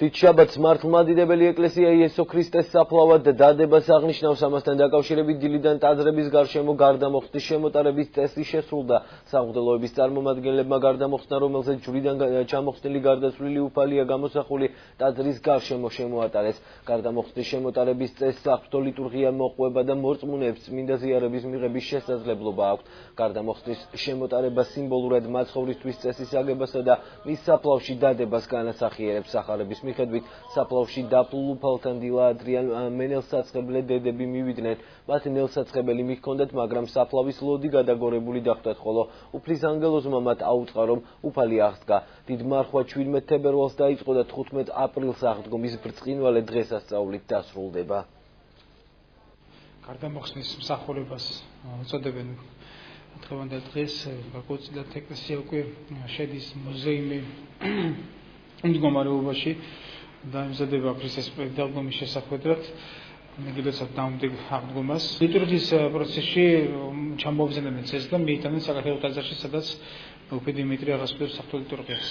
შაბათს მართლმადიდებელი ეკლესია იესო ქრისტეს საფლავად დადებას აღნიშნავს. ამასთან დაკავშირებით დილიდან ტაძრების გარშემო გარდამოხსნის შემოტარების წესი შესრულდა. სამღვდელოების წარმომადგენლებმა გარდამოხსნა, რომელზეც ჯვრიდან ჩამოხსნილი გარდაცვლილი უფალია გამოსახული, ტაძრის გარშემო შემოატარეს. გარდამოხსნის შემოტარების წესს საღვთო ლიტურგია მოყვება და მორწმუნეებს წმინდა ზიარების მიღების შესაძლებლობა აქვთ. გარდამოხსნის შემოტარება სიმბოლურად მაცხოვრისთვის წესის აგებასა და მის საფლავში დადებას განასახიერებს. სახარების მიხედვით საფლავში დაპლულ უფალთან დილა ადრიან მენელსაცხებლე დედები მივიდნენ. მათ ნელსაცხებელი მიჰქონდათ, მაგრამ საფლავის ლოდი გადაგორებული დახვდათ, ხოლო უფლის ანგელოზმა მათ აუწყა, რომ უფალი აღსდგა. დიდ მარხვა 17 თებერვალს დაიწყო და 15 აპრილს აღდგომის ბრწყინვალე დღესასწაულით დასრულდება. გარდამოხსნის მსახურებას უწოდებენ დღევანდელ დღეს. გაგოცილად ეკლესია უკვე შედის მუზეუმი მდგომარეობაში და ემზადება ქრისტეს დაღმობის შესახვედრად, მეგრელსაც დაუნდებ აღდგომას. ლიტურგიის პროცესში ჩამოვზენდნენ წესს და მიიტანენ საქართველოს ტაძარში, სადაც უფე დიმიტრი აღასრულებს საღვთო ლიტურგიას.